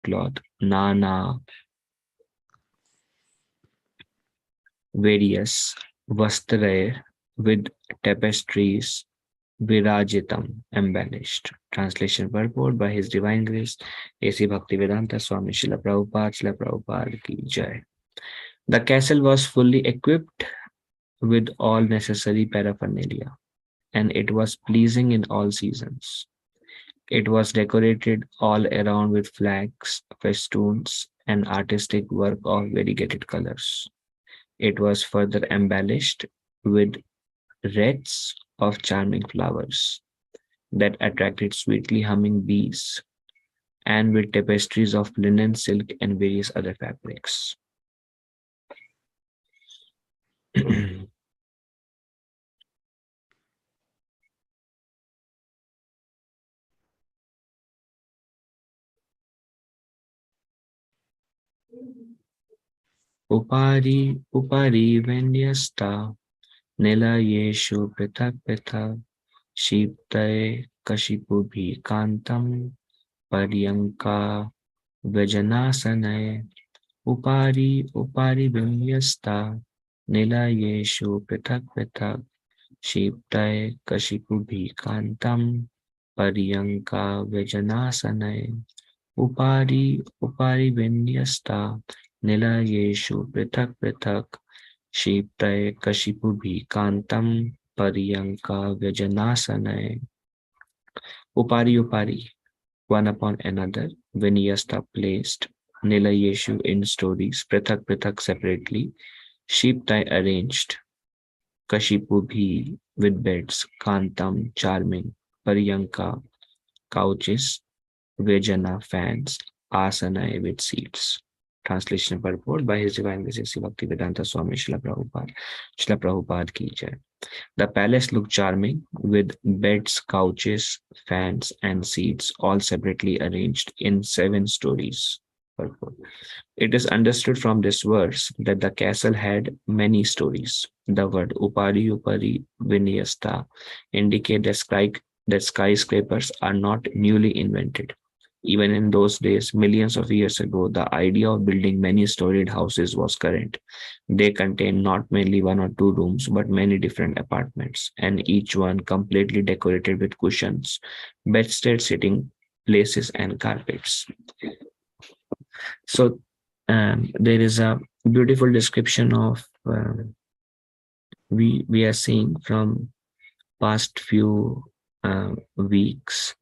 cloth, Nana various Vastrae with tapestries Virajitam embellished. Translation purport by His Divine Grace A.C. Bhaktivedanta Swami Srila Prabhupada ki Jai. The castle was fully equipped with all necessary paraphernalia, and it was pleasing in all seasons. It was decorated all around with flags, festoons, and artistic work of variegated colors. It was further embellished with wreaths of charming flowers that attracted sweetly humming bees, and with tapestries of linen, silk, and various other fabrics. Upari Venyasta Nilayeshu Prithak Prithak Shiptaye Kashipubhi Kantam Paryanka Vajanasanaye Upari Vinyasta Nilayeshu Prithak Prithak Shiptaye Kashipubhi Kantam Paryanka Vajanasanaye Upari Vinyasta Nilayeshu Prithak Prithak Shiptaye Kashipubhi Kantam Paryanka Vajanasanaye Upari, one upon another, Vinyasta placed, Nilayeshu in stories, Prithak separately, Sheeptai arranged, Kashipubhi with beds, Kantam charming, Paryanka couches, Vejana fans, Asana with seats. Translation purport by His Divine Grace Bhaktivedanta Swami Srila Prabhupada ki Jai. The palace looked charming, with beds, couches, fans, and seats, all separately arranged in 7 stories. It is understood from this verse that the castle had many stories. The word Upari Vinyasta indicate that skyscrapers are not newly invented. Even in those days, millions of years ago, the idea of building many storied houses was current. They contained not merely 1 or 2 rooms, but many different apartments, and each one completely decorated with cushions, bedstead sitting places, and carpets. So there is a beautiful description of we are seeing from past few weeks.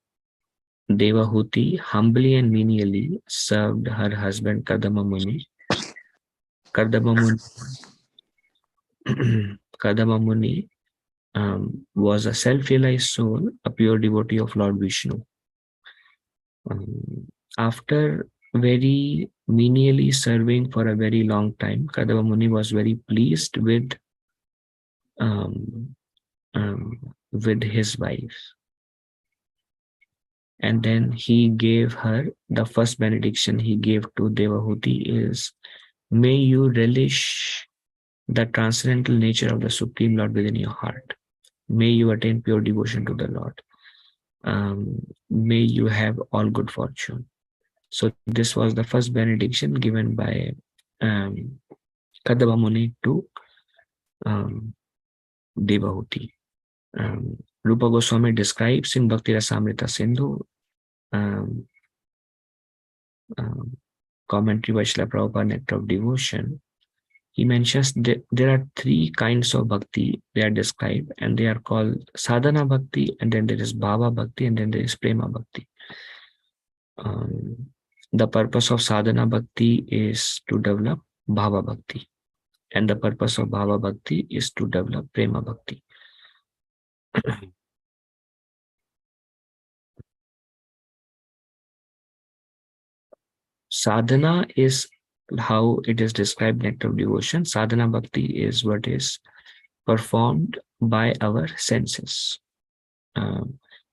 Devahuti humbly and menially served her husband Kadama Muni. Kadama Muni, Kadama Muni was a self-realized soul, a pure devotee of Lord Vishnu. After very menially serving for a very long time, Kadama Muni was very pleased um, with his wife. And then he gave her the first benediction he gave to Devahuti is, may you relish the transcendental nature of the Supreme Lord within your heart. May you attain pure devotion to the Lord. May you have all good fortune. So this was the first benediction given by Kadava Muni to Devahuti. Rupa Goswami describes in Bhakti Rasamrita Sindhu, commentary by Srila Prabhupada, Nectar of Devotion. He mentions that there are 3 kinds of bhakti they are described, and they are called sadhana bhakti, and then there is bhava bhakti, and then there is prema bhakti. The purpose of sadhana bhakti is to develop bhava bhakti, and the purpose of bhava bhakti is to develop prema bhakti. Sadhana is how it is described in Nectar of Devotion. Sadhana bhakti is what is performed by our senses,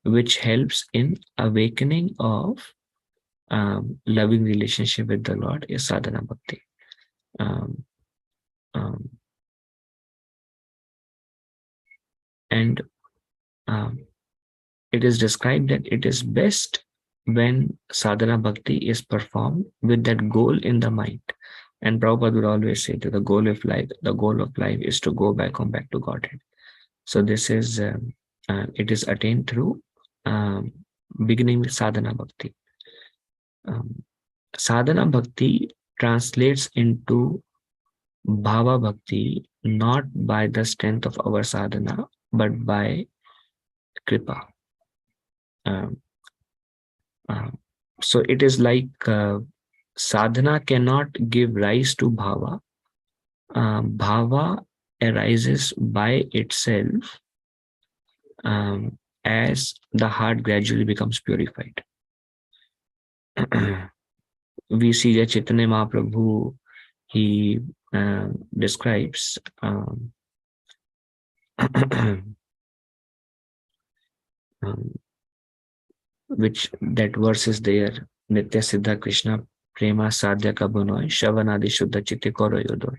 which helps in awakening of loving relationship with the Lord is sadhana bhakti. And it is described that it is best when sadhana bhakti is performed with that goal in the mind. And Prabhupada would always say that the goal of life is to go back home, back to Godhead. So this is, it is attained through um, beginning with sadhana bhakti. Um, Sadhana bhakti translates into bhava bhakti not by the strength of our sadhana, but by kripa. Um, uh, so it is like sadhana cannot give rise to bhava. Bhava arises by itself as the heart gradually becomes purified. We see that Chaitanya Mahaprabhu, he describes which that verse is there. Nitya Siddha Krishna Prema Sadhya Kabunoy Shavanadi Shuddha Chitti Koro Yodoy.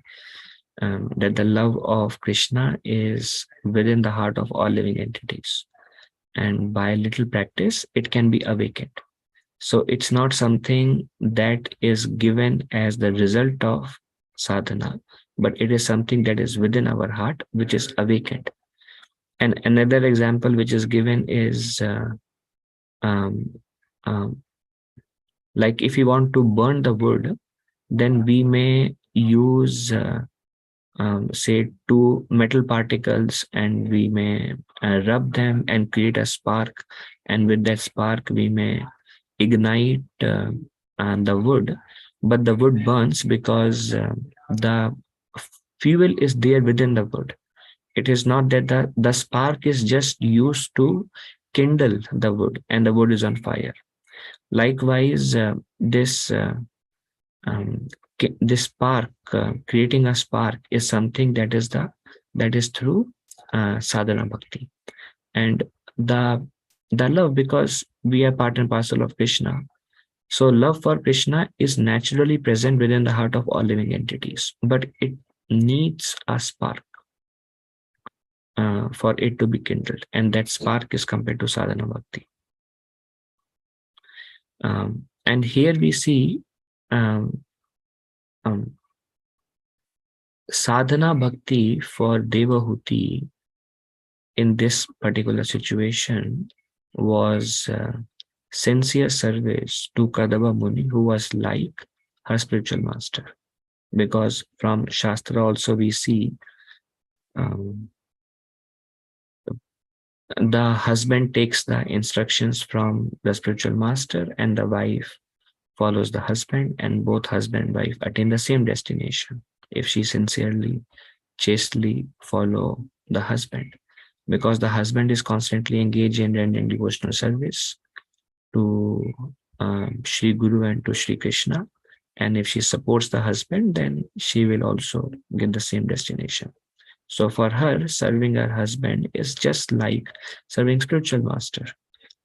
That the love of Krishna is within the heart of all living entities. And by little practice, it can be awakened. So it's not something that is given as the result of sadhana, but it is something that is within our heart, which is awakened. And another example which is given is um, um, like if you want to burn the wood, then we may use say two metal particles and we may rub them and create a spark, and with that spark we may ignite the wood, but the wood burns because the fuel is there within the wood. It is not that the spark is just used to kindle the wood and the wood is on fire. Likewise, um, this spark, creating a spark, is something that is through sadhana bhakti. And the the love, because we are part and parcel of Krishna. So love for Krishna is naturally present within the heart of all living entities, but it needs a spark for it to be kindled, and that spark is compared to sadhana bhakti. And here we see um, um, sadhana bhakti for Devahuti in this particular situation was sincere service to Kadava Muni, who was like her spiritual master. Because from Shastra also we see um, the husband takes the instructions from the spiritual master and the wife follows the husband, and both husband and wife attain the same destination if she sincerely, chastely follow the husband, because the husband is constantly engaged in rendering devotional service to Sri Guru and to Sri Krishna. And if she supports the husband, then she will also get the same destination. So for her, serving her husband is just like serving spiritual master,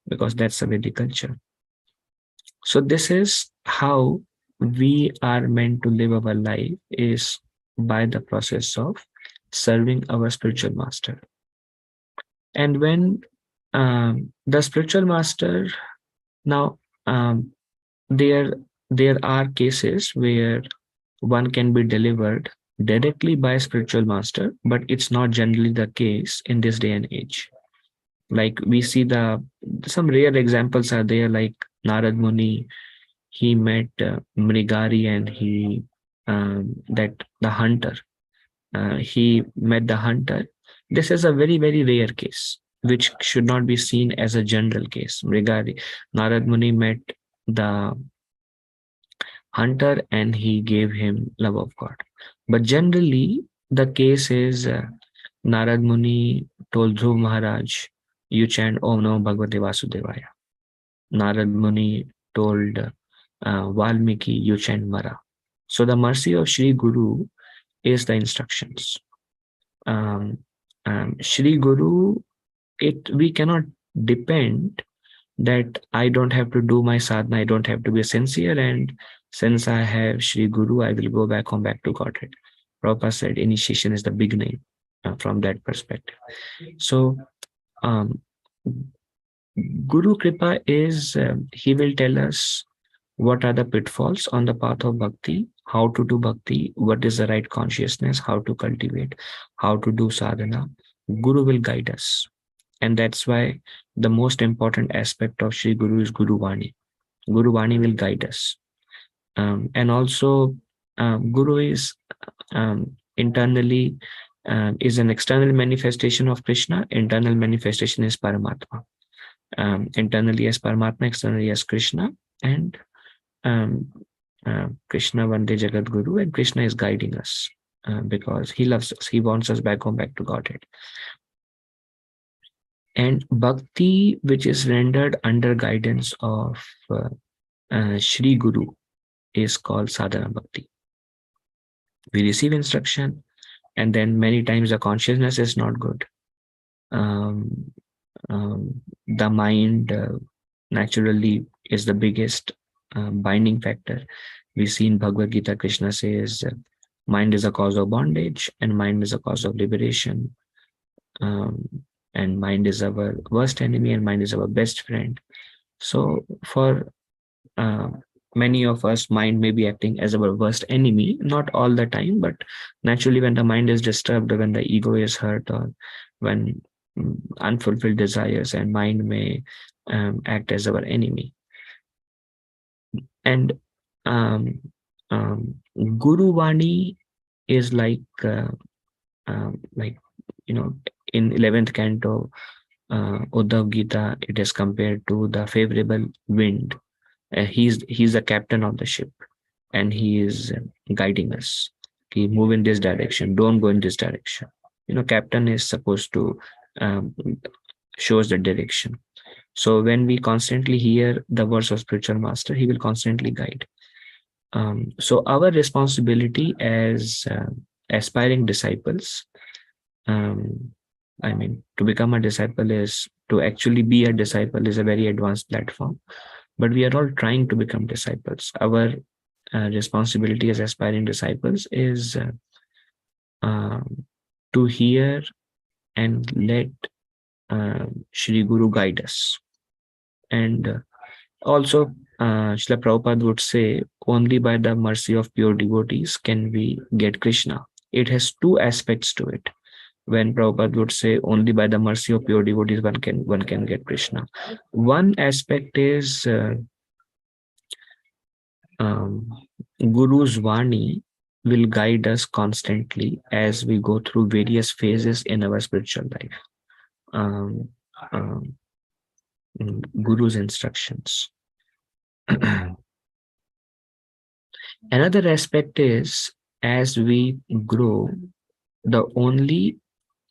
because that's a Vedic culture. So this is how we are meant to live our life, is by the process of serving our spiritual master. And when the spiritual master, now there there are cases where one can be delivered directly by a spiritual master, but it's not generally the case in this day and age. Like we see some rare examples are there, like Narad Muni. He met Mrigari, and he that the hunter. He met the hunter. This is a very, very rare case, which should not be seen as a general case. Mrigari, Narad Muni met the hunter and he gave him love of God. But generally, the case is Narad Muni told Dhruv Maharaj, you chant Om Namo Bhagavate Vasudevaya. Narad Muni told Valmiki, you chant Mara. So the mercy of Sri Guru is the instructions. Shri Guru, we cannot depend that I don't have to do my sadhana, I don't have to be sincere, and since I have Shri Guru, I will go back home, back to Godhead. Prabhupada said initiation is the beginning from that perspective. So um, Guru Kripa is, he will tell us what are the pitfalls on the path of bhakti, how to do bhakti, what is the right consciousness, how to cultivate, how to do sadhana. Guru will guide us. And that's why the most important aspect of Sri Guru is Guru Vani. Guru Vani will guide us. And also, Guru is internally, is an external manifestation of Krishna. Internal manifestation is Paramatma. Internally as Paramatma, externally as Krishna. And um, Krishna Vande Jagat Guru, and Krishna is guiding us because he loves us. He wants us back home, back to Godhead. And bhakti, which is rendered under guidance of Shri Guru, is called sadhana bhakti. We receive instruction, and then many times the consciousness is not good. Um, the mind naturally is the biggest binding factor. We see in Bhagavad Gita, Krishna says, mind is a cause of bondage, and mind is a cause of liberation. Um, and mind is our worst enemy, and mind is our best friend. So, for uh, many of us, mind may be acting as our worst enemy, not all the time, but naturally, when the mind is disturbed, or when the ego is hurt, or when unfulfilled desires, and mind may act as our enemy. And um, um, Guru Vani is like you know, in 11th canto, Uddhav Gita, it is compared to the favorable wind. He's the captain of the ship, and he is guiding us. Okay, move in this direction. Don't go in this direction. You know, captain is supposed to um, shows the direction. So when we constantly hear the words of spiritual master, he will constantly guide. So our responsibility as aspiring disciples, um, I mean, to become a disciple is to actually be a disciple is a very advanced platform, but we are all trying to become disciples. Our responsibility as aspiring disciples is um, to hear and let Shri Guru guide us. And also, Srila Prabhupada would say, only by the mercy of pure devotees can we get Krishna. It has two aspects to it. When Prabhupada would say, only by the mercy of pure devotees one can get Krishna. One aspect is um, Guru's Vani will guide us constantly as we go through various phases in our spiritual life. Um, um, Guru's instructions. Another aspect is, as we grow, the only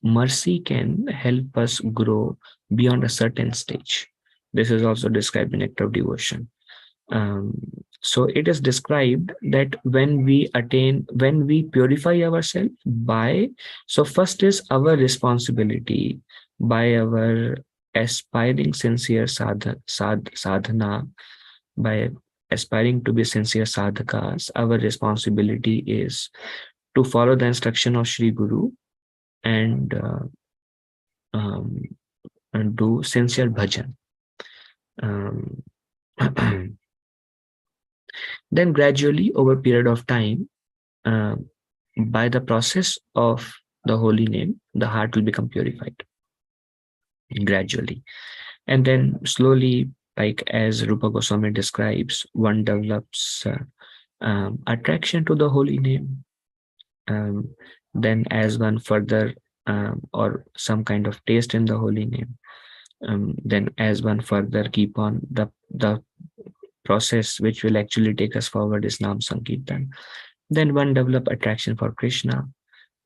mercy can help us grow beyond a certain stage. This is also described in Act of Devotion. Um, so it is described that when we purify ourselves so first is our responsibility by our aspiring sincere sadhana, by aspiring to be sincere sadhakas, our responsibility is to follow the instruction of Sri Guru and, um, and do sincere bhajan. Um, then gradually, over a period of time, uh, by the process of the holy name, the heart will become purified gradually. And then slowly, like as Rupa Goswami describes, one develops attraction to the holy name. Then as one further, or some kind of taste in the holy name, then as one further keep on the process which will actually take us forward is Nam Sankirtan. Then one develop attraction for Krishna.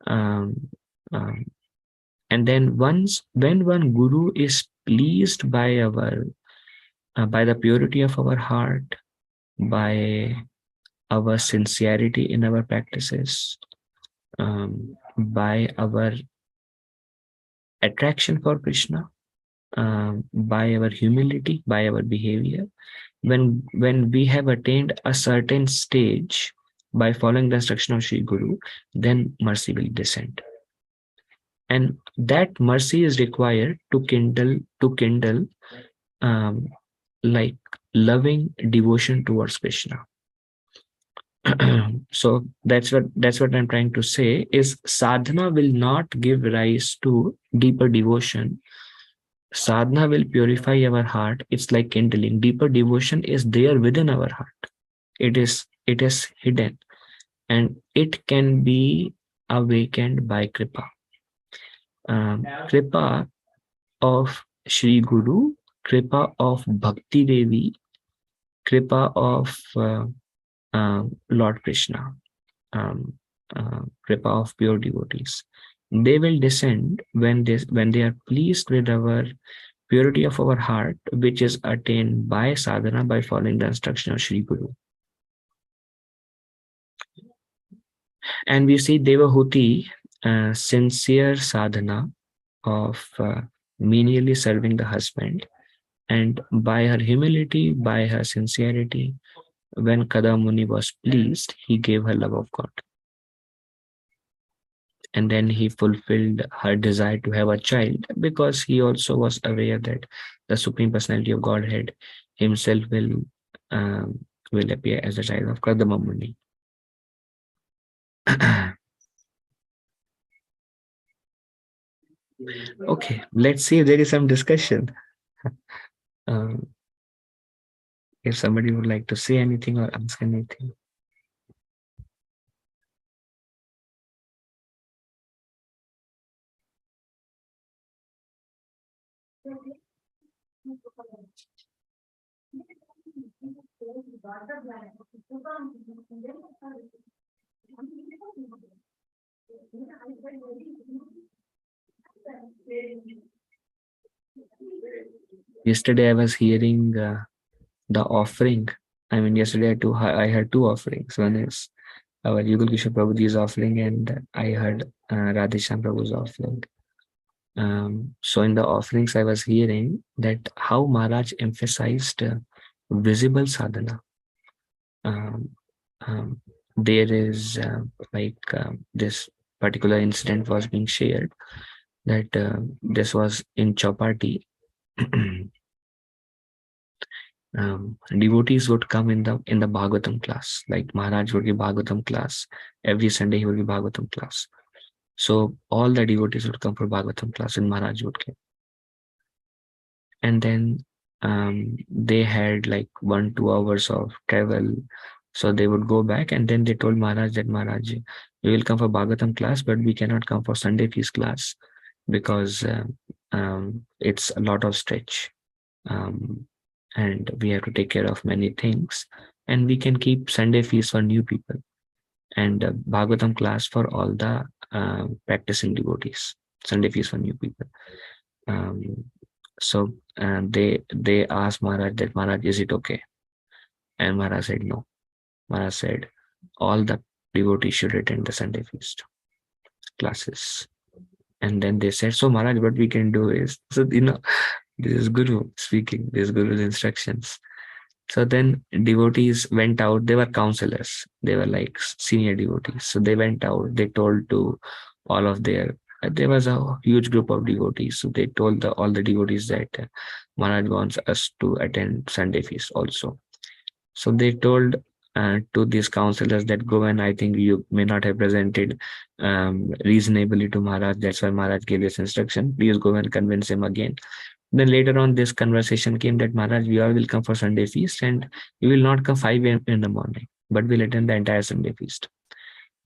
Um, um, and then when one guru is pleased by the purity of our heart, by our sincerity in our practices, by our attraction for Krishna, by our humility, by our behavior, when we have attained a certain stage by following the instruction of Sri Guru, then mercy will descend. And that mercy is required to kindle like loving devotion towards Krishna. So that's what I'm trying to say is sadhana will not give rise to deeper devotion. Sadhana will purify our heart. It's like kindling. Deeper devotion is there within our heart. It is hidden, and it can be awakened by kripa. Kripa of Sri Guru, kripa of Bhakti Devi, kripa of Lord Krishna, um, kripa of pure devotees. They will descend when they are pleased with our purity of our heart, which is attained by sadhana by following the instruction of Sri Guru. And we see Devahuti, sincere sadhana of menially serving the husband, and by her humility, by her sincerity, when Kadamuni was pleased, he gave her love of God. And then he fulfilled her desire to have a child because he also was aware that the Supreme Personality of Godhead himself will appear as a child of Kadamuni. Okay, let's see if there is some discussion. Um, if somebody would like to say anything or ask anything. Yesterday, I was hearing the offering. I mean, yesterday I had two offerings. One is our Yugal Kishore Prabhuji's offering, and I heard Radheshyam Prabhu's offering. So in the offerings, I was hearing that how Maharaj emphasized visible sadhana. Um, um, there is this particular incident was being shared that this was in Chapati. Devotees would come in the Bhagavatam class. Like Maharaj would give Bhagavatam class every Sunday. He would give Bhagavatam class. So all the devotees would come for Bhagavatam class, and Maharaj would give. And then they had like 1-2 hours of travel, so they would go back. And then they told Maharaj that Maharaj, we will come for Bhagavatam class, but we cannot come for Sunday feast class because it's a lot of stretch. And we have to take care of many things, and we can keep Sunday feast for new people and Bhagavatam class for all the practicing devotees. Sunday feast for new people. So they asked Maharaj that Maharaj, is it okay? And Maharaj said no. Maharaj said all the devotees should attend the Sunday feast classes. And then they said, so Maharaj, what we can do is, so this is Guru speaking, this is Guru's instructions. So then devotees went out. They were counselors. They were like senior devotees. So they went out. They told to all of there was a huge group of devotees. So they told all the devotees that Maharaj wants us to attend Sunday feast also. So they told to these counselors that go, and I think you may not have presented reasonably to Maharaj. That's why Maharaj gave this instruction. Please go and convince him again. Then later on, this conversation came that Maharaj, we all will come for Sunday feast, and we will not come 5 a.m. in the morning, but we'll attend the entire Sunday feast.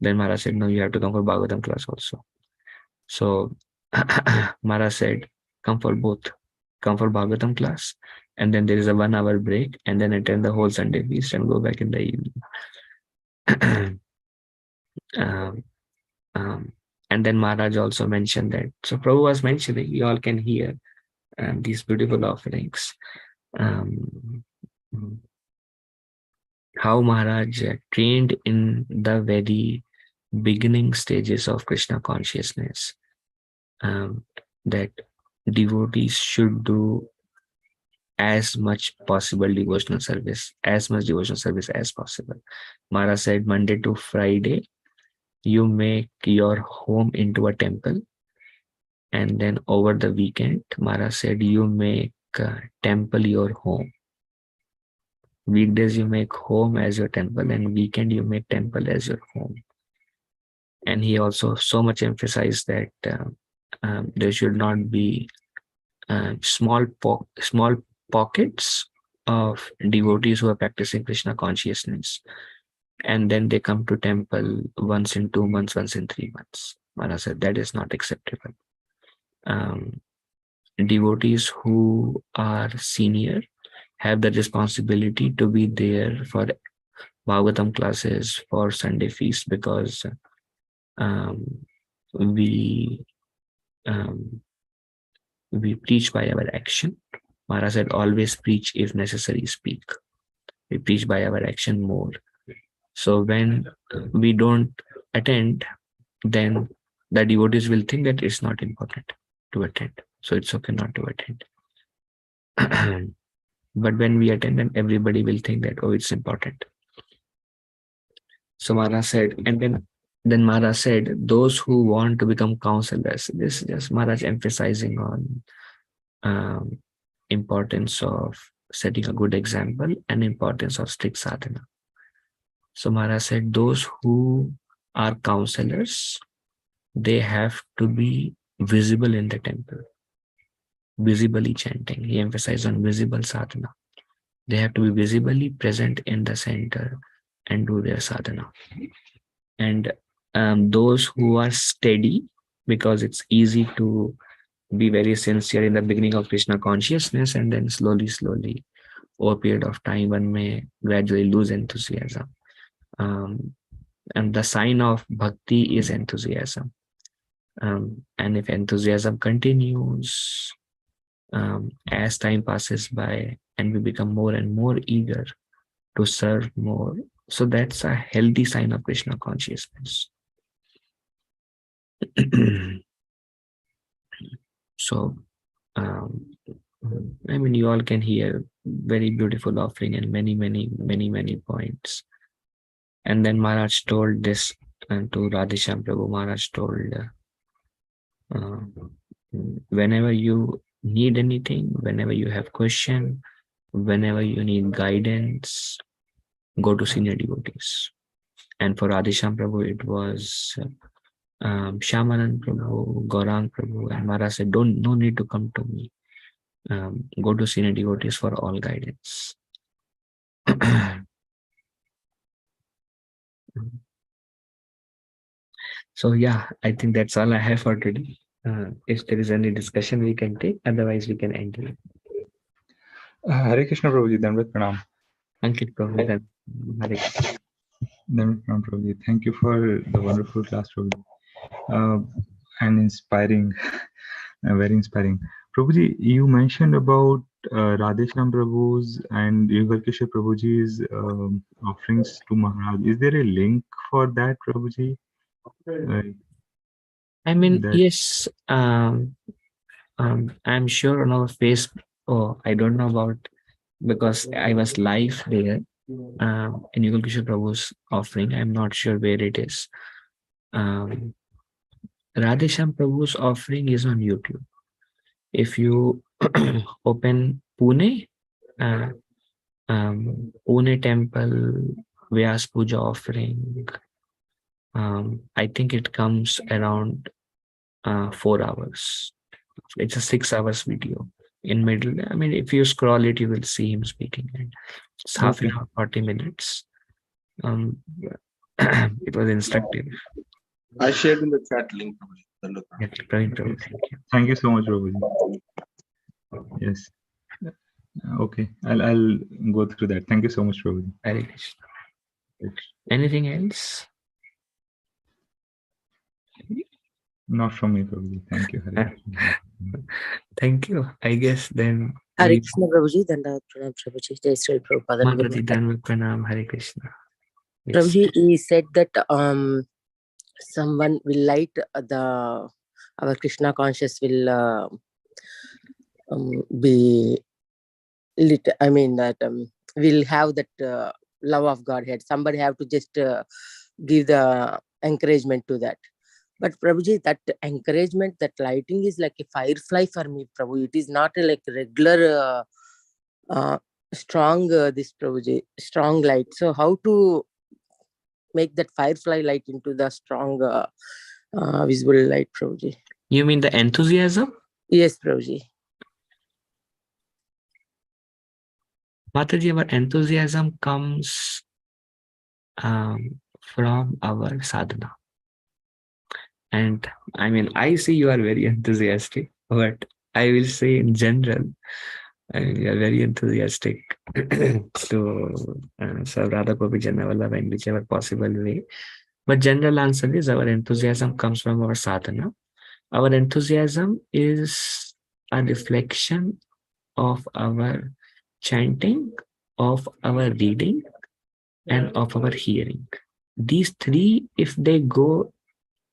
Then Maharaj said, no, you have to come for Bhagavatam class also. So Maharaj said, come for both. Come for Bhagavatam class, and then there is a 1 hour break, and then attend the whole Sunday feast and go back in the evening. um, um, and then Maharaj also mentioned that. So Prabhu was mentioning, you all can hear these beautiful offerings. How Maharaj trained in the very beginning stages of Krishna consciousness, that devotees should do as much devotional service as possible. Maharaj said Monday to Friday, you make your home into a temple. And then over the weekend, Maharaj said you make temple your home. Weekdays you make home as your temple, and weekend you make temple as your home. And he also so much emphasized that there should not be small pockets of devotees who are practicing Krishna consciousness, and then they come to temple once in 2 months, once in 3 months. Maharaj said that is not acceptable. Devotees who are senior have the responsibility to be there for Bhagavatam classes, for Sunday feast, because we we preach by our action. Maharaj said, always preach, if necessary, speak. We preach by our action more. So when we don't attend, then the devotees will think that it's not important to attend. So it's okay not to attend. But when we attend, then everybody will think that, oh, it's important. So Maharaj said, and then Maharaj said, those who want to become counselors, this is just Maharaj emphasizing on importance of setting a good example and importance of strict sadhana. So Maharaj said, those who are counselors, they have to be visible in the temple, visibly chanting. He emphasized on visible sadhana. They have to be visibly present in the center and do their sadhana. And those who are steady, because it's easy to be very sincere in the beginning of Krishna consciousness, and then slowly, over a period of time, one may gradually lose enthusiasm. And the sign of bhakti is enthusiasm. And if enthusiasm continues, as time passes by and we become more and more eager to serve more, so that's a healthy sign of Krishna consciousness. So, I mean, you all can hear very beautiful offering and many points. And then Maharaj told this to Radhesham Prabhu. Maharaj told, whenever you need anything, whenever you have question, whenever you need guidance, go to senior devotees. And for Radhesham Prabhu, it was Shyamanand Prabhu, Gaurang Prabhu, and Maharaj said, no need to come to me. Go to senior devotees for all guidance. So yeah, I think that's all I have for today. If there is any discussion we can take, otherwise we can end it. Hare Krishna Prabhuji, Dandavat Pranam. Ankit Prabhu, Hare Krishna. Dandavat Pranam Prabhuji. Thank you for the wonderful class, Prabhuji. And inspiring, very inspiring. Prabhuji, you mentioned about Radhesham Prabhu's and Yugalkishore Prabhuji's offerings to Maharaj. Is there a link for that, Prabhuji? I mean, yes, I'm sure on our face. Oh, I don't know about, because I was live there in Yugal Kishore Prabhu's offering. I'm not sure where it is. Radhesham Prabhu's offering is on YouTube. If you open Pune, Pune temple Vyas Puja offering, I think it comes around 4 hours. It's a 6 hours video. In middle, I mean, if you scroll it, you will see him speaking. And it's half an hour, 40 minutes. It was instructive. I shared in the chat link. Thank you. Thank you so much, Prabhuji. Yes. Okay, I'll go through that. Thank you so much, Prabhuji. Hare Krishna. Anything else? Not from me, Prabhuji. Thank you. Hare Krishna. Thank you. I guess then. Hare Krishna Prabhuji, Dandavat Pranam Prabhuji, Jai Sri Prabhupada. Mataji, Dandavat Pranam, Hare Krishna. Yes. Prabhuji, he said that someone will light our Krishna conscious will be lit. I mean that we'll have that love of Godhead. Somebody have to just give the encouragement to that. But Prabhuji, that encouragement, that lighting is like a firefly for me, Prabhu. It is not a like regular strong this Prabhuji, strong light. So how to make that firefly light into the strong visible light, Prabhuji? You mean the enthusiasm? Yes, Prabhuji. Mataji, our enthusiasm comes from our sadhana. And I mean, I see you are very enthusiastic, but I will say in general, I mean, you are very enthusiastic to serve Radha Gopi Jannavala in whichever possible way. But general answer is our enthusiasm comes from our sadhana. Our enthusiasm is a reflection of our chanting, of our reading, and of our hearing. These three, if they go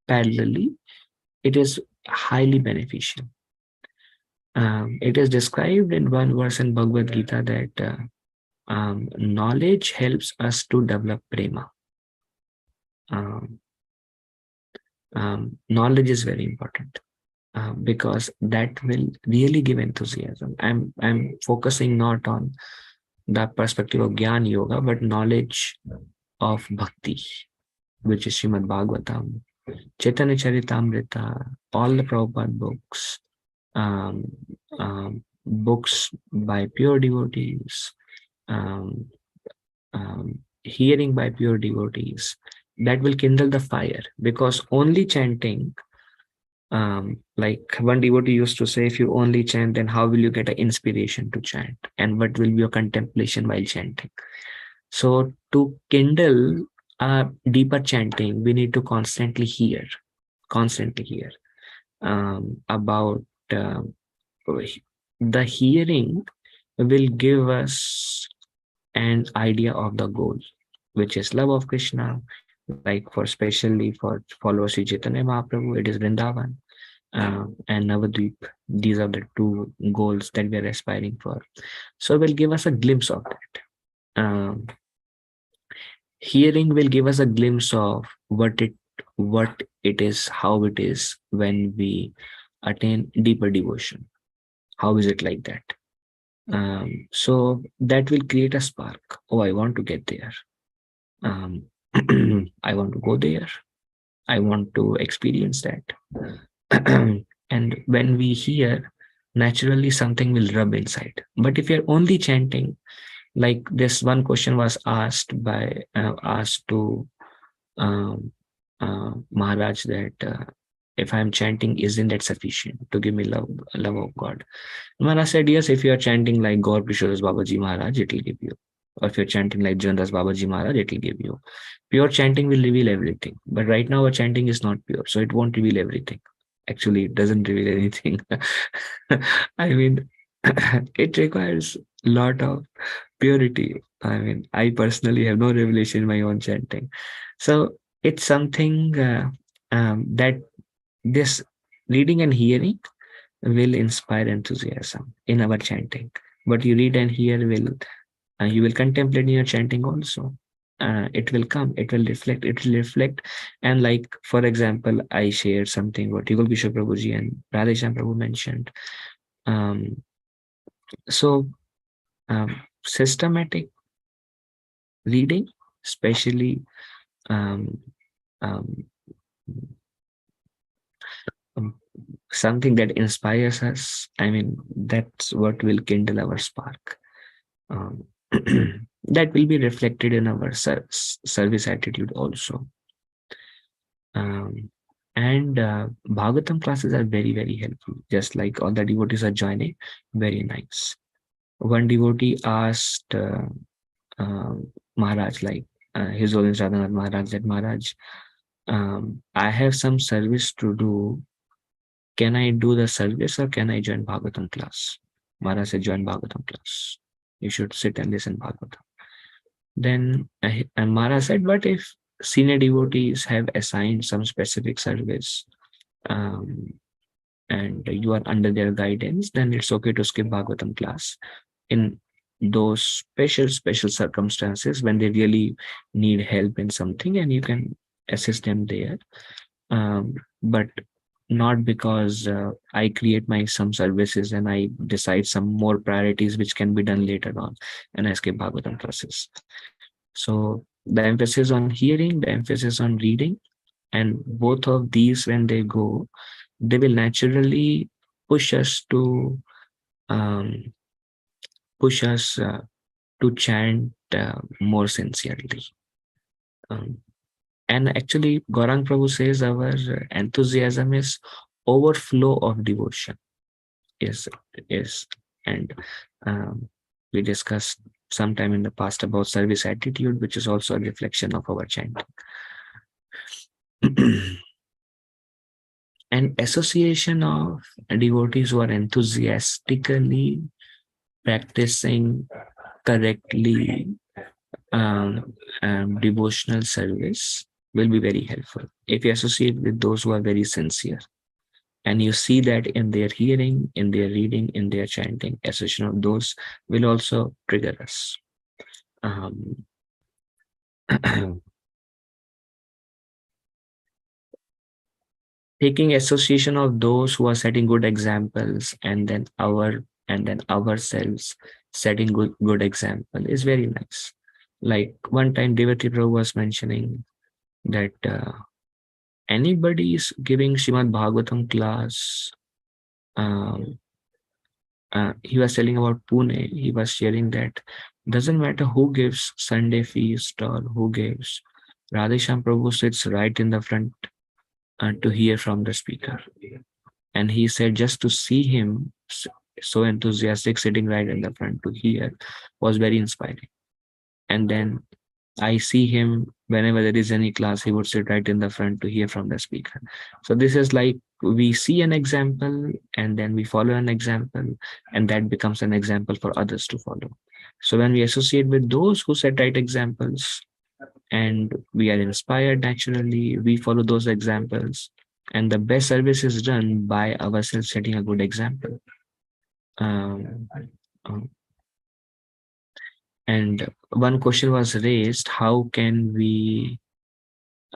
parallelly, it is highly beneficial. It is described in one verse in Bhagavad Gita that knowledge helps us to develop prema. Knowledge is very important because that will really give enthusiasm. I'm focusing not on the perspective of Gyan Yoga, but knowledge of Bhakti, which is Srimad Bhagavatam, Chaitanya Charitamrita, all the Prabhupada books, books by pure devotees, hearing by pure devotees, that will kindle the fire, because only chanting, like one devotee used to say, if you only chant, then how will you get an inspiration to chant? And what will be your contemplation while chanting? So to kindle a deeper chanting, we need to constantly hear about the hearing will give us an idea of the goal, which is love of Krishna. Like for especially for followers Sri Chaitanya Mahaprabhu, it is Vrindavan and Navadvip. These are the two goals that we are aspiring for. So it will give us a glimpse of that. Hearing will give us a glimpse of what it is, how it is when we attain deeper devotion. How is it like that? So that will create a spark. Oh, I want to get there. I want to go there. I want to experience that. And when we hear, naturally something will rub inside. But if you're only chanting, like this one question was asked to Maharaj that if I'm chanting, isn't that sufficient to give me love of God? Maharaj said, yes, if you're chanting like Gaur Kishoras Babaji Maharaj, it will give you. Or if you're chanting like Jandas Babaji Maharaj, it will give you. Pure chanting will reveal everything. But right now, our chanting is not pure, so it won't reveal everything. Actually, it doesn't reveal anything. I mean, it requires a lot of purity. I mean, I personally have no revelation in my own chanting. So it's something that this reading and hearing will inspire enthusiasm in our chanting. What you read and hear will, you will contemplate in your chanting also. It will come, it will reflect. And like, for example, I shared something what Yugal Kishore Prabhuji and Radheshyam Prabhu mentioned. So systematic reading, especially um, um, something that inspires us, I mean, that's what will kindle our spark. That will be reflected in our service attitude also. And Bhagavatam classes are very, very helpful. Just like all the devotees are joining, very nice. One devotee asked Maharaj, like His Holiness Radhanath Maharaj, that Maharaj, I have some service to do. Can I do the service or can I join Bhagavatam class? Maharaj said, join Bhagavatam class. You should sit and listen Bhagavatam. Then Maharaj said, but if senior devotees have assigned some specific service and you are under their guidance, then it's okay to skip Bhagavatam class. In those special circumstances when they really need help in something, and you can assist them there. but not because I create my some services and I decide some more priorities which can be done later on and I skip Bhagavatam classes. So the emphasis on hearing, the emphasis on reading, and both of these when they go, they will naturally push us to um, push us to chant more sincerely. Um, and actually, Gaurang Prabhu says our enthusiasm is overflow of devotion. Is is and we discussed sometime in the past about service attitude, which is also a reflection of our chanting. An association of devotees who are enthusiastically practicing correctly devotional service will be very helpful. If you associate with those who are very sincere, and you see that in their hearing, in their reading, in their chanting, association of those will also trigger us. Taking association of those who are setting good examples, and then ourselves setting good example is very nice. Like one time Devati Prabhu was mentioning that anybody is giving Srimad Bhagavatam class. He was telling about Pune. He was sharing that doesn't matter who gives Sunday feast or who gives. Radhesham Prabhu sits right in the front to hear from the speaker. And he said just to see him so enthusiastic sitting right in the front to hear was very inspiring. And then I see him whenever there is any class, he would sit right in the front to hear from the speaker. So this is like we see an example and then we follow an example, and that becomes an example for others to follow. So when we associate with those who set right examples and we are inspired naturally, we follow those examples, and the best service is done by ourselves setting a good example. And one question was raised, how can we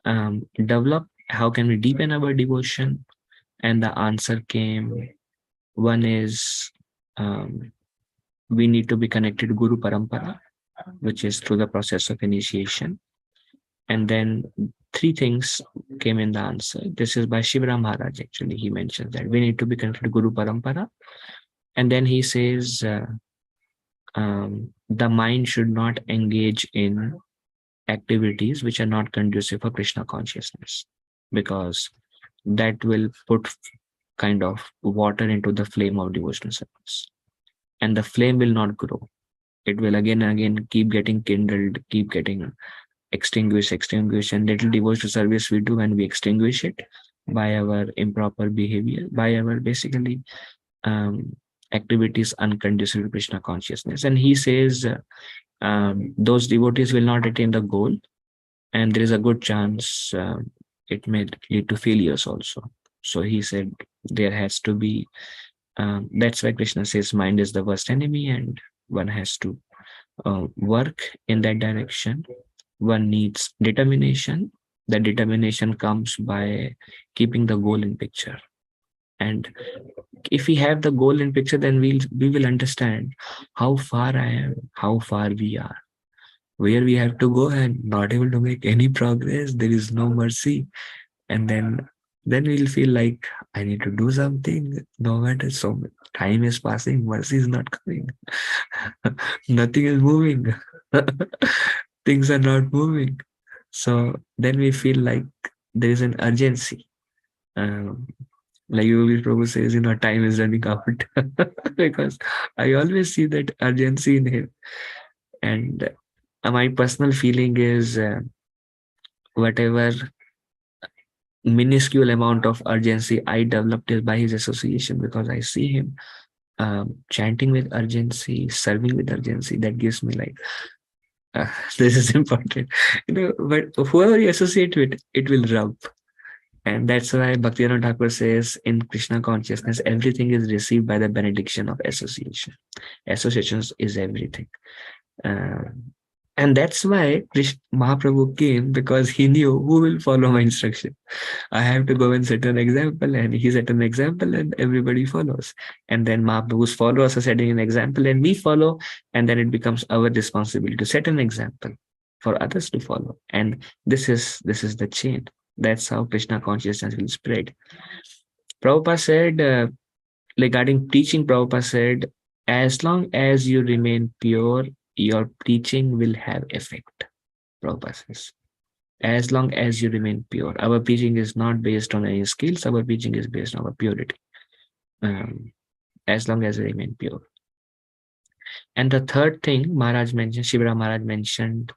how can we deepen our devotion? And the answer came, one is we need to be connected to Guru Parampara, which is through the process of initiation. And then three things came in the answer. This is by Shivram Maharaj, actually. He mentions that we need to be connected to Guru Parampara. And then he says the mind should not engage in activities which are not conducive for Krishna consciousness, because that will put kind of water into the flame of devotional service. And the flame will not grow. It will again and again keep getting kindled, keep getting extinguished, and little devotional service we do when we extinguish it by our improper behavior, by our basically activities unconducive to Krishna consciousness. And he says those devotees will not attain the goal, and there is a good chance it may lead to failures also. So he said there has to be, that's why Krishna says mind is the worst enemy, and one has to work in that direction. One needs determination. The determination comes by keeping the goal in picture. And if we have the goal in picture, then we will understand how far I am, how far we are, where we have to go, and not able to make any progress. There is no mercy. And then we'll feel like I need to do something. No matter, so time is passing, mercy is not coming. Nothing is moving. Things are not moving. So then we feel like there is an urgency. Like Yogi Prabhu says, time is running out. Because I always see that urgency in him. And my personal feeling is whatever minuscule amount of urgency I developed is by his association, because I see him chanting with urgency, serving with urgency. That gives me like, this is important. But whoever you associate with, it will rub. And that's why Bhaktivinoda Thakur says in Krishna consciousness, everything is received by the benediction of association. Associations is everything. And that's why Mahaprabhu came, because he knew who will follow my instruction. I have to go and set an example, and he set an example, and everybody follows. And then Mahaprabhu's followers are setting an example, and we follow, and then it becomes our responsibility to set an example for others to follow. And this is the chain. That's how Krishna consciousness will spread. Prabhupada said, regarding preaching, Prabhupada said, as long as you remain pure, your preaching will have effect. Prabhupada says, as long as you remain pure. Our preaching is not based on any skills, our preaching is based on our purity. As long as we remain pure. And the third thing Maharaj mentioned, Shivara Maharaj mentioned,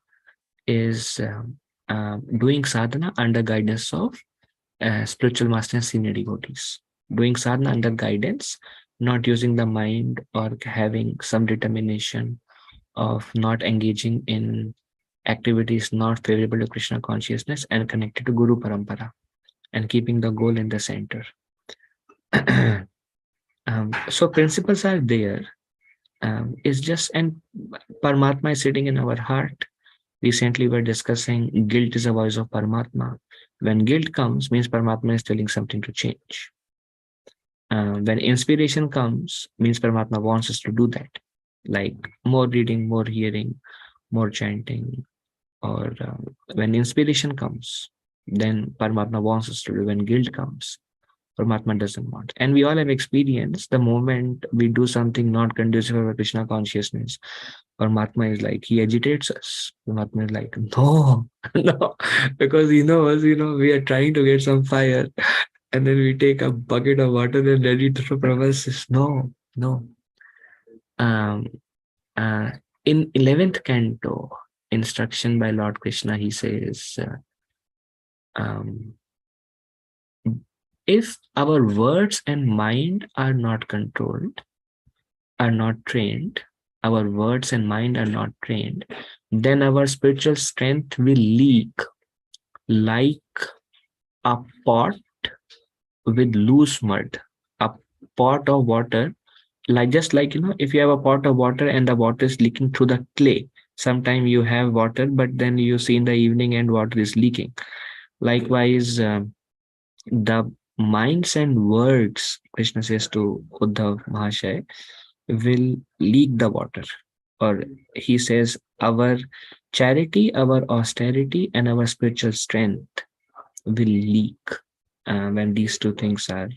is doing sadhana under guidance of spiritual master and senior devotees. Doing sadhana under guidance, not using the mind or having some determination of not engaging in activities not favorable to Krishna consciousness and connected to Guru Parampara, and keeping the goal in the center. So principles are there. It's just, and Paramatma is sitting in our heart. Recently, we're discussing guilt is a voice of Paramatma. When guilt comes, means Paramatma is telling something to change. When inspiration comes, means Paramatma wants us to do that. Like more reading, more hearing, more chanting. Or when inspiration comes, then Paramatma wants us to do. When guilt comes, Paramatma doesn't want. And we all have experienced the moment we do something not conducive for Krishna consciousness, Paramatma is like, he agitates us. Paramatma is like, no, no, because he knows, we are trying to get some fire, and then we take a bucket of water and ready to throw. Paramatma says, no, no. In 11th canto, instruction by Lord Krishna, he says, if our words and mind are not controlled, are not trained, our words and mind are not trained, then our spiritual strength will leak like a pot with loose mud. A pot of water, just like, if you have a pot of water and the water is leaking through the clay, sometimes you have water, but then you see in the evening and water is leaking. Likewise, the minds and words, Krishna says to Uddhav Mahashaya, will leak the water. Or he says, our charity, our austerity, and our spiritual strength will leak when these two things are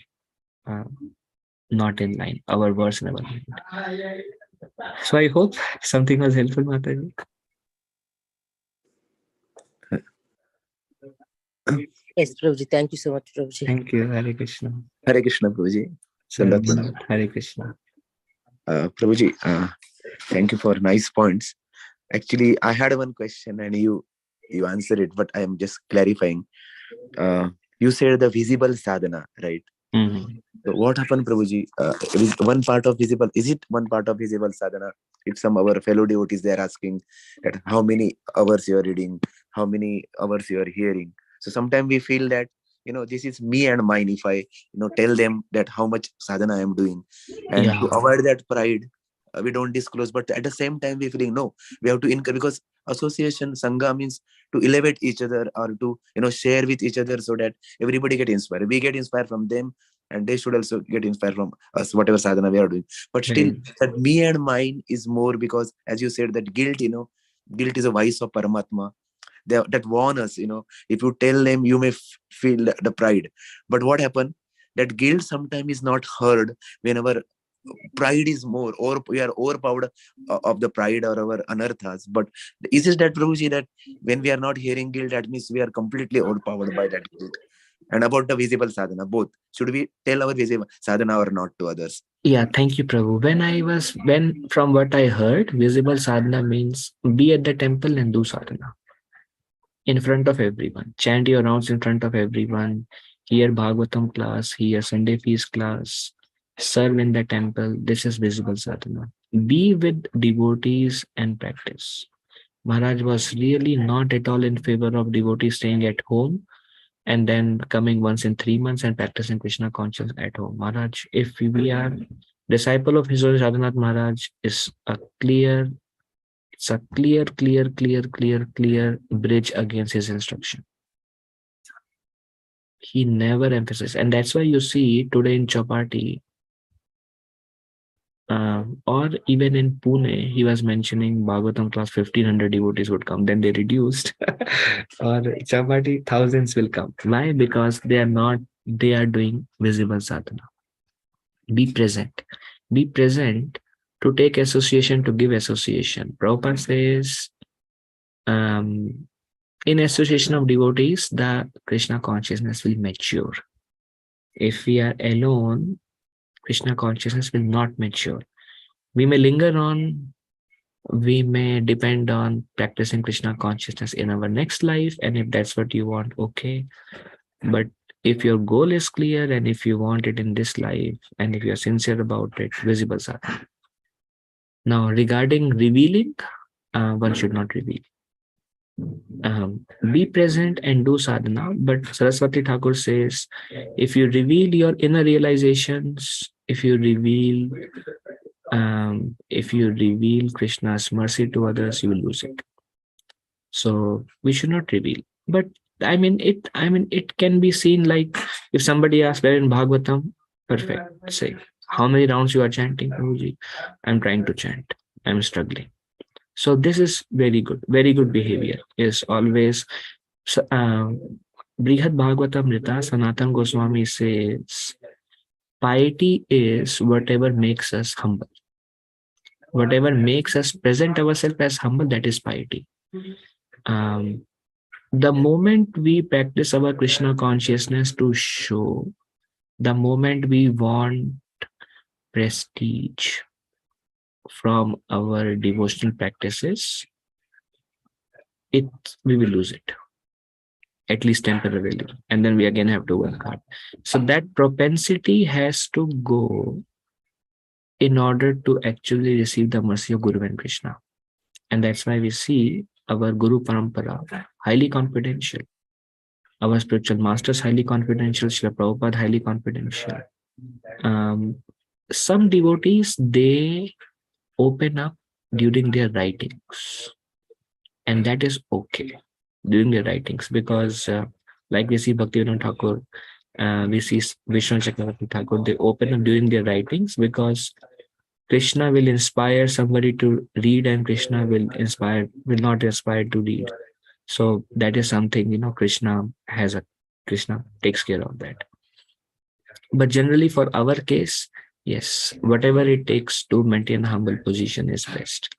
not in line, our words and our mind. So I hope something was helpful, Mataji. Yes, Prabhuji. Thank you so much, Prabhuji. Thank you. Hare Krishna. Hare Krishna, Prabhuji. Hare Krishna. Prabhuji, thank you for nice points. Actually, I had one question and you answered it, but I am just clarifying. You said the visible sadhana, right? Mm-hmm. So what happened, Prabhuji? Is one part of visible? Is it one part of visible sadhana? If some our fellow devotees they are asking that how many hours you are reading, how many hours you are hearing. So sometimes we feel that this is me and mine. If I tell them that how much sadhana I am doing, and to avoid that pride, we don't disclose. But at the same time, we feeling no, we have to encourage, because association sangha means to elevate each other or to share with each other so that everybody get inspired. We get inspired from them, and they should also get inspired from us, whatever sadhana we are doing. But still, that me and mine is more, because as you said, that guilt, guilt is a vice of Paramatma. That warn us, if you tell them, you may feel the pride. But what happened? That guilt sometimes is not heard whenever pride is more, or we are overpowered of the pride or our anarthas. But is it that, Prabhuji, that when we are not hearing guilt, that means we are completely overpowered by that guilt? And about the visible sadhana, both, should we tell our visible sadhana or not to others? Yeah, thank you, Prabhu. From what I heard, visible sadhana means be at the temple and do sadhana in front of everyone. Chant your rounds in front of everyone. Hear Bhagavatam class, hear Sunday feast class, serve in the temple. This is visible sadhana. Be with devotees and practice. Maharaj was really not at all in favor of devotees staying at home and then coming once in 3 months and practicing Krishna consciousness at home. Maharaj, if we are disciple of His Holiness Radhanath Maharaj, is a clear It's a clear bridge against his instruction. He never emphasized. And that's why you see today in Chapati, or even in Pune, he was mentioning Bhagavatam class 1500 devotees would come. Then they reduced. Or Chapati, thousands will come. Why? Because they are doing visible sadhana. Be present. Be present to take association, to give association. Prabhupada says, in association of devotees, the Krishna consciousness will mature. If we are alone, Krishna consciousness will not mature. We may linger on, we may depend on practicing Krishna consciousness in our next life, and if that's what you want, okay. But if your goal is clear and if you want it in this life, and if you're sincere about it, visible sadhana. Now, regarding revealing, one should not reveal. Be present and do sadhana. But Saraswati Thakur says, if you reveal your inner realizations, if you reveal Krishna's mercy to others, you will lose it. So we should not reveal. But it can be seen like if somebody asks where in Bhagavatam, perfect. Say, how many rounds you are chanting, Prabhuji? I'm trying to chant. I'm struggling. So this is very good behavior is always. Brihad Bhagavatamrita, Sanatan Goswami says, piety is whatever makes us humble. Whatever makes us present ourselves as humble, that is piety. The moment we practice our Krishna consciousness to show, the moment we want prestige from our devotional practices, we will lose it, at least temporarily, and then we again have to work hard. So that propensity has to go in order to actually receive the mercy of Guru and Krishna. And that's why we see our Guru Parampara highly confidential. Our spiritual masters highly confidential. Srila Prabhupada highly confidential. Some devotees, they open up during their writings. And that is okay, during their writings. Because like we see Bhaktivinoda Thakur, we see Vishnu Chakravarti Thakur, they open up during their writings because Krishna will inspire somebody to read and Krishna will not inspire to read. So that is something, Krishna takes care of that. But generally for our case, yes, whatever it takes to maintain a humble position is best.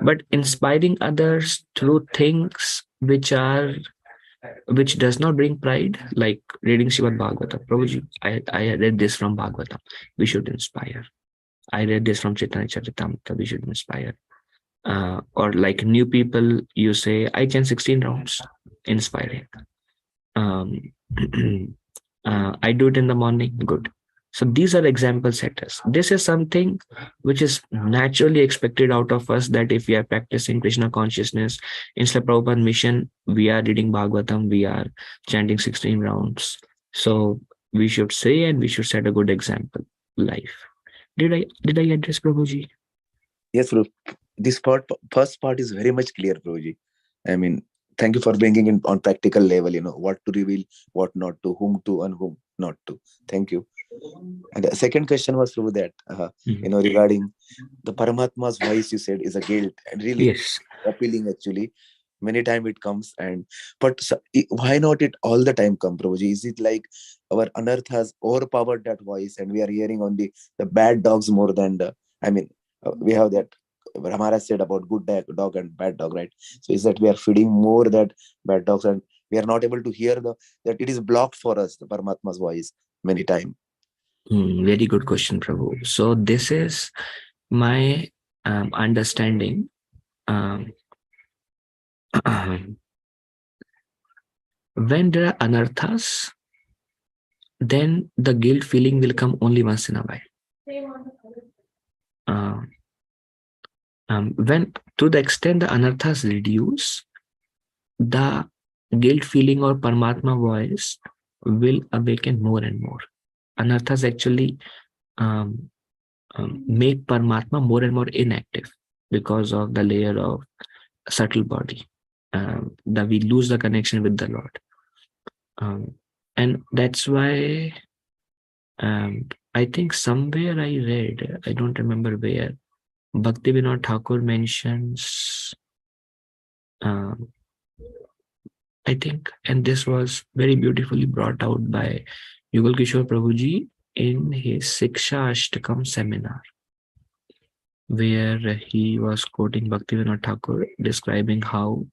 But inspiring others through things which does not bring pride, like reading Srimad Bhagavatam. Prabhuji, I read this from Bhagavatam. We should inspire. I read this from Chaitanya Charitamrita. We should inspire. Or like new people, you say, I can 16 rounds. Inspiring. I do it in the morning. Good. So these are example setters. This is something which is naturally expected out of us, that if we are practicing Krishna consciousness, in Srila Prabhupada mission, we are reading Bhagavatam, we are chanting 16 rounds. So we should say and we should set a good example. Life. Did I address Prabhuji? Yes, Prabhu. This first part is very much clear, Prabhuji. I mean, thank you for bringing in on practical level, what to reveal, what not to, whom to and whom not to. Thank you. And the second question was, Prabhu, that, regarding the Paramatma's voice, you said is a guilt and really Yes. appealing actually. Many times it comes, but why not it all the time come, Prabhuji? Is it like our unearth has overpowered that voice and we are hearing only the bad dogs more than we have that Ramara said about good dog and bad dog, right? So is that we are feeding more that bad dogs and we are not able to hear that it is blocked for us, the Paramatma's voice many times. Very good question, Prabhu. So this is my understanding. When there are anarthas, then the guilt feeling will come only once in a while. When to the extent the anarthas reduce, the guilt feeling or Paramatma voice will awaken more and more. Anarthas actually make Paramatma more and more inactive. because of the layer of subtle body. That we lose the connection with the Lord. And that's why I think somewhere I read, I don't remember where, Bhaktivinoda Thakur mentions, I think, and this was very beautifully brought out by Yugal Kishore Prabhuji in his Siksha Ashtakam seminar, where he was quoting Bhaktivinoda Thakur, describing how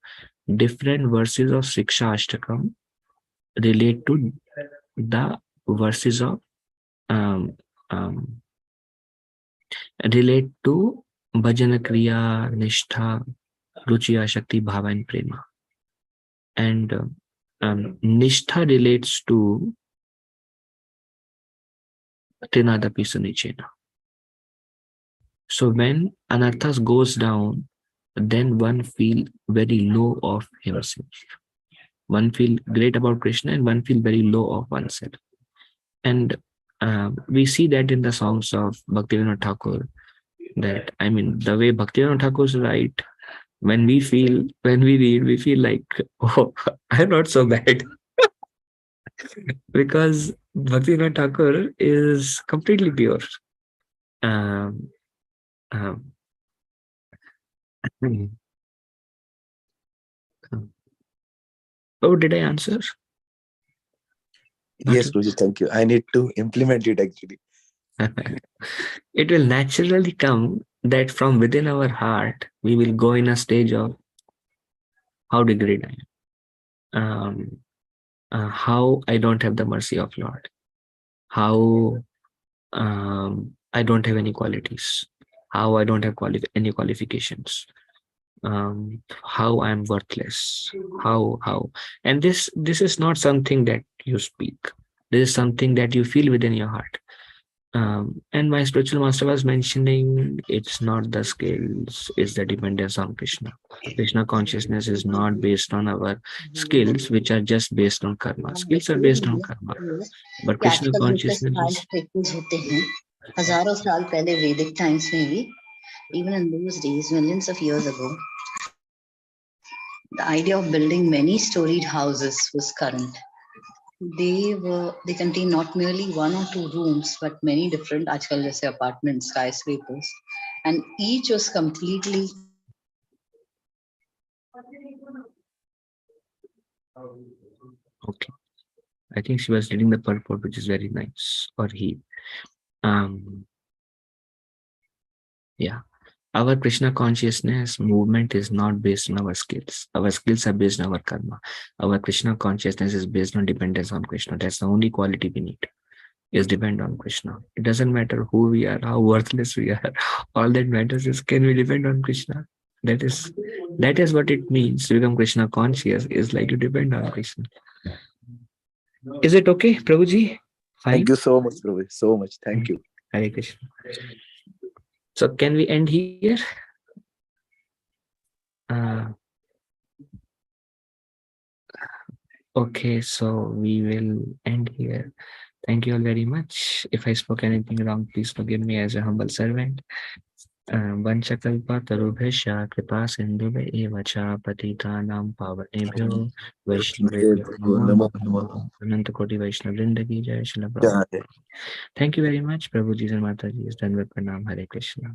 different verses of Siksha Ashtakam relate to the verses of relate to Bhajana Kriya, Nishtha, Ruchi, Ashakti, Bhava, and Prema. And Nishtha relates to Trinadapi Sunichena. So when Anarthas goes down, then one feel very low of himself. One feel great about Krishna and one feel very low of oneself. And we see that in the songs of Bhaktivinoda Thakur, that, I mean, the way Bhaktivinoda Thakur's write, when we read, we feel like, oh, I'm not so bad. Because Bhaktivinoda Thakur is completely pure. Um, um, oh, did I answer? Yes, Guruji, thank you. I need to implement it actually. It will naturally come that from within our heart, we will go in a stage of how degraded I am, how I don't have the mercy of Lord, how I don't have any qualities, how I don't have any qualifications, how I'm worthless, how, and this is not something that you speak. This is something that you feel within your heart. And my spiritual master was mentioning, it's not the skills, it's the dependence on Krishna. Krishna consciousness is not based on our skills, which are just based on karma. Skills are based on karma, but कि Krishna आजकल जैसे consciousness style is practice होते हैं हजारों साल पहले वैदिक times में भी even in those days millions of years ago the idea of building many storied houses was current. They contain not merely one or two rooms but many different आजकल जैसे apartments, skyscrapers, and each was completely okay. I think she was reading the purport, which is very nice, or he. Yeah. Our Krishna consciousness movement is not based on our skills. Our skills are based on our karma. Our Krishna consciousness is based on dependence on Krishna. That's the only quality we need, is depend on Krishna. It doesn't matter who we are, how worthless we are. All that matters is, can we depend on Krishna? That is what it means to become Krishna conscious, is like to depend on Krishna. Is it okay, Prabhuji? Fine. Thank you so much, Prabhu. So much. Thank you. Hare Krishna. So can we end here? Okay, so we will end here. Thank you all very much. If I spoke anything wrong, please forgive me as a humble servant. वंशकल्पतरुभ्यश्च कृपा सिन्धुभ्य एव च पतितानां पावनेभ्यो वैष्णवेभ्यो नमो Namo नमः। Namo. अनंत कोटि वैष्णव वृंद की जय श्रील प्रभु। Jai. Thank you very much, Prabhuji and Mataji. Dhanvad pranam. Hare Krishna.